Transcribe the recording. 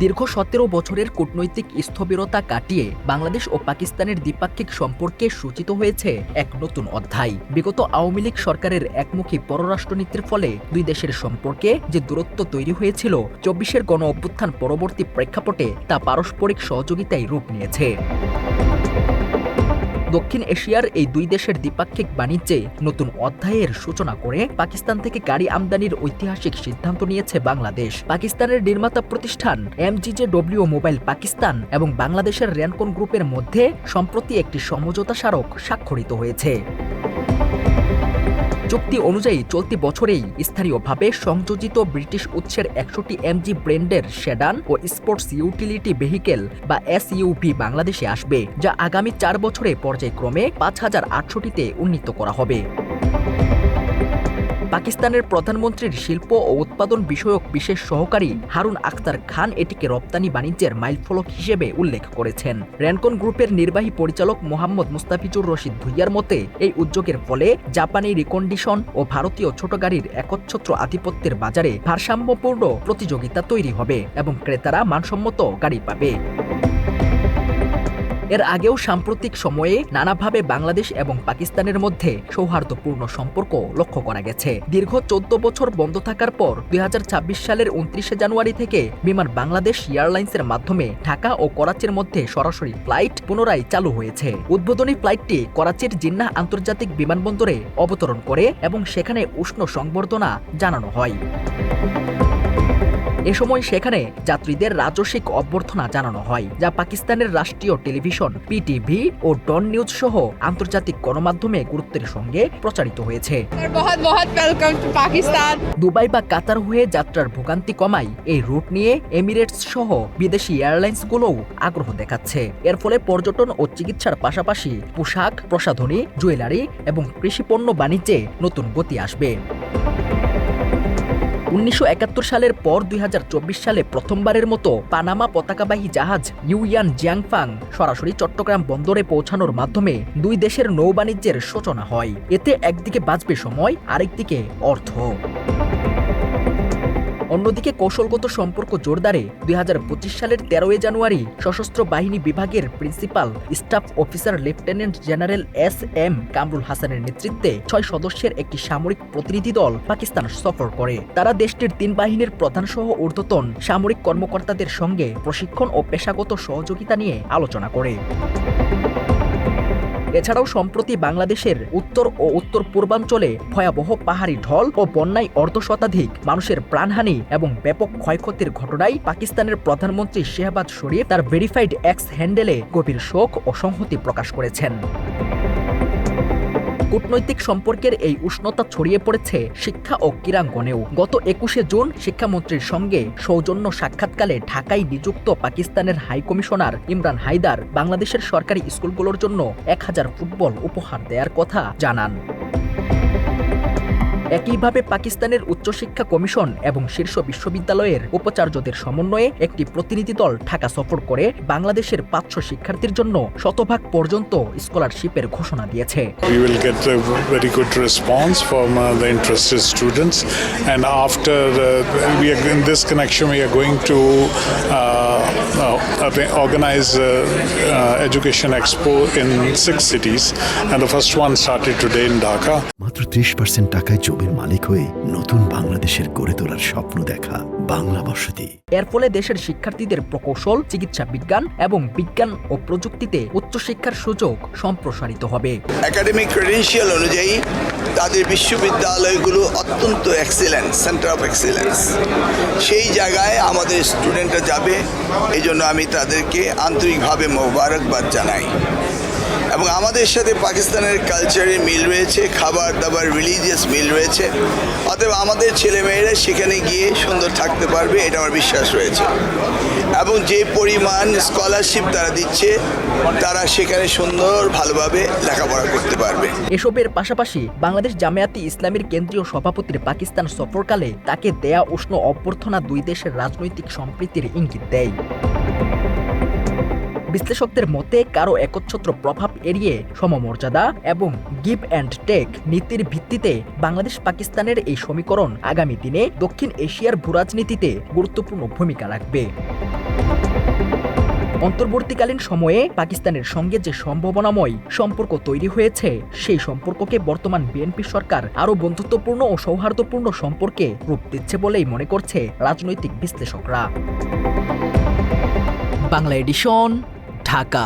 দীর্ঘ ১৭ বছরের কূটনৈতিক স্থবিরতা কাটিয়ে বাংলাদেশ ও পাকিস্তানের দ্বিপাক্ষিক সম্পর্কে সূচিত হয়েছে এক নতুন অধ্যায়। বিগত আওয়ামী লীগ সরকারের একমুখী পররাষ্ট্রনীতির ফলে দুই দেশের সম্পর্কে যে দূরত্ব তৈরি হয়েছিল, ২৪-এর গণ-অভ্যুত্থান পরবর্তী প্রেক্ষাপটে তা পারস্পরিক সহযোগিতায় রূপ নিয়েছে। দক্ষিণ এশিয়ার এই দুই দেশের দ্বিপাক্ষিক বাণিজ্যে নতুন অধ্যায়ের সূচনা করে পাকিস্তান থেকে গাড়ি আমদানির ঐতিহাসিক সিদ্ধান্ত নিয়েছে বাংলাদেশ। পাকিস্তানের নির্মাতা প্রতিষ্ঠান MGJW মোবাইল পাকিস্তান এবং বাংলাদেশের রেনকন গ্রুপের মধ্যে সম্প্রতি একটি সমঝোতা স্মারক স্বাক্ষরিত হয়েছে। চুক্তি অনুযায়ী চলতি বছরেই স্থানীয়ভাবে সংযোজিত ব্রিটিশ উৎসের ১০০টি MG ব্র্যান্ডের সেডান ও স্পোর্টস ইউটিলিটি ভেহিকেল বা SUV বাংলাদেশে আসবে, যা আগামী ৪ বছরে পর্যায়ক্রমে ৫,৮০০টিতে উন্নীত করা হবে। পাকিস্তানের প্রধানমন্ত্রীর শিল্প ও উৎপাদন বিষয়ক বিশেষ সহকারী হারুন আখতার খান এটিকে রপ্তানি বাণিজ্যের মাইলফলক হিসেবে উল্লেখ করেছেন। রেনকন গ্রুপের নির্বাহী পরিচালক মোহাম্মদ মুস্তাফিজুর রশিদ ভুইয়ার মতে, এই উদ্যোগের ফলে জাপানি রিকন্ডিশন ও ভারতীয় ছোট গাড়ির একচ্ছত্র আধিপত্যের বাজারে ভারসাম্যপূর্ণ প্রতিযোগিতা তৈরি হবে এবং ক্রেতারা মানসম্মত গাড়ি পাবে। এর আগেও সাম্প্রতিক সময়ে নানাভাবে বাংলাদেশ এবং পাকিস্তানের মধ্যে সৌহার্দ্যপূর্ণ সম্পর্ক লক্ষ্য করা গেছে। দীর্ঘ ১৪ বছর বন্ধ থাকার পর ২০২৬ সালের ২৯শে জানুয়ারি থেকে বিমান বাংলাদেশ এয়ারলাইন্সের মাধ্যমে ঢাকা ও করাচির মধ্যে সরাসরি ফ্লাইট পুনরায় চালু হয়েছে। উদ্বোধনী ফ্লাইটটি করাচির জিন্নাহ আন্তর্জাতিক বিমানবন্দরে অবতরণ করে এবং সেখানে উষ্ণ সংবর্ধনা জানানো হয়। এ সময় সেখানে যাত্রীদের রাজস্বিক অভ্যর্থনা জানানো হয়, যা পাকিস্তানের রাষ্ট্রীয় টেলিভিশন PTV ও ডন নিউজ সহ আন্তর্জাতিক গণমাধ্যমে গুরুত্বের সঙ্গে প্রচারিত হয়েছে। দুবাই বা কাতার হয়ে যাত্রার ভোগান্তি কমায় এই রুট নিয়ে এমিরেটস সহ বিদেশি এয়ারলাইন্সগুলোও আগ্রহ দেখাচ্ছে। এর ফলে পর্যটন ও চিকিৎসার পাশাপাশি পোশাক, প্রসাধনী, জুয়েলারি এবং কৃষিপণ্য বাণিজ্যে নতুন গতি আসবে। ১৯৭১ সালের পর ২০২৪ সালে প্রথমবারের মতো পানামা পতাকাবাহী জাহাজ ইউয়ান জিয়াংফাং সরাসরি চট্টগ্রাম বন্দরে পৌঁছানোর মাধ্যমে দুই দেশের নৌবাণিজ্যের সূচনা হয়। এতে একদিকে বাঁচবে সময়, আরেকদিকে অর্থ। অন্যদিকে কৌশলগত সম্পর্ক জোরদারে ২০২৫ সালের ১৩ জানুয়ারি সশস্ত্র বাহিনী বিভাগের principal staff officer lieutenant general SM Kamrul হাসানের নেতৃত্বে ৬ সদস্যের একটি সামরিক প্রতিনিধি দল পাকিস্তান সফর করে। তারা দেশটির ৩ বাহিনীর প্রধানসহ ঊর্ধ্বতন সামরিক কর্মকর্তাদের সঙ্গে প্রশিক্ষণ ও পেশাগত সহযোগিতা নিয়ে আলোচনা করে। এছাড়াও সম্প্রতি বাংলাদেশের উত্তর ও উত্তর পূর্বাঞ্চলে ভয়াবহ পাহাড়ি ঢল ও বন্যায় অর্ধশতাধিক মানুষের প্রাণহানি এবং ব্যাপক ক্ষয়ক্ষতির ঘটনায় পাকিস্তানের প্রধানমন্ত্রী শেহবাজ শরীফ তার ভেরিফাইড এক্স হ্যান্ডেলে গভীর শোক ও সংহতি প্রকাশ করেছেন। কূটনৈতিক সম্পর্কের এই উষ্ণতা ছড়িয়ে পড়েছে শিক্ষা ও ক্রীড়াঙ্গনেও। গত ২১শে জুন শিক্ষামন্ত্রীর সঙ্গে সৌজন্য সাক্ষাৎকালে ঢাকায় নিযুক্ত পাকিস্তানের হাইকমিশনার ইমরান হায়দার বাংলাদেশের সরকারি স্কুলগুলোর জন্য ১,০০০ ফুটবল উপহার দেওয়ার কথা জানান। একইভাবে পাকিস্তানের উচ্চশিক্ষা কমিশন এবং শীর্ষ বিশ্ববিদ্যালয়ের উপাচার্যদের সমন্বয়ে একটি প্রতিনিধি দল ঢাকা সফর করে বাংলাদেশের ৫০০ শিক্ষার্থীর জন্য শতভাগ পর্যন্ত স্কলারশিপের ঘোষণা দিয়েছে। We will get a very good response from the interested students, and after in this connection we are going to organize education expo in 6 cities, and the first one started today in Dhaka. মাত্র ৩০% টাকায় জমির মালিক হয়ে নতুন বাংলাদেশের গড়ে তোলার স্বপ্ন দেখা বাংলা বসতি। এর ফলে দেশের শিক্ষার্থীদের প্রকৌশল, চিকিৎসা বিজ্ঞান এবং বিজ্ঞান ও প্রযুক্তিতে উচ্চশিক্ষার সুযোগ সম্প্রসারিত হবে। একাডেমিক ক্রেডেনশিয়াল অনুযায়ী তাদের বিশ্ববিদ্যালয়গুলো অত্যন্ত এক্সিলেন্স, সেন্টার অফ এক্সিলেন্স। সেই জায়গায় আমাদের স্টুডেন্টরা যাবে, এই জন্য আমি তাদেরকে আন্তরিকভাবে মোবারকবাদ জানাই। এবং আমাদের সাথে পাকিস্তানের কালচারের মিল রয়েছে, খাবার দাবার, রিলিজিয়াস মিল রয়েছে। অতএব আমাদের ছেলেমেয়েরা সেখানে গিয়ে সুন্দর থাকতে পারবে, এটা আমার বিশ্বাস রয়েছে। এবং যে পরিমাণ স্কলারশিপ তারা দিচ্ছে, তারা সেখানে সুন্দর ভালোভাবে লেখাপড়া করতে পারবে। এসবের পাশাপাশি বাংলাদেশ জামায়াতে ইসলামীর কেন্দ্রীয় সভাপতির পাকিস্তান সফরকালে তাকে দেয়া উষ্ণ অভ্যর্থনা দুই দেশের রাজনৈতিক সম্প্রীতির ইঙ্গিত দেয়। বিশ্লেষকদের মতে কারো একচ্ছত্র প্রভাব এড়িয়ে সমমর্যাদা এবং গিভ অ্যান্ড টেক নীতির ভিত্তিতে বাংলাদেশ পাকিস্তানের এই সমীকরণ আগামী দিনে দক্ষিণ এশিয়ার ভূরাজনীতিতে গুরুত্বপূর্ণ ভূমিকা রাখবে। অন্তর্বর্তীকালীন সময়ে পাকিস্তানের সঙ্গে যে সম্ভাবনাময় সম্পর্ক তৈরি হয়েছে সেই সম্পর্ককে বর্তমান বিএনপি সরকার আরও বন্ধুত্বপূর্ণ ও সৌহার্দ্যপূর্ণ সম্পর্কে রূপ দিচ্ছে বলেই মনে করছে রাজনৈতিক বিশ্লেষকরা। বাংলা এডিশন, ঢাকা।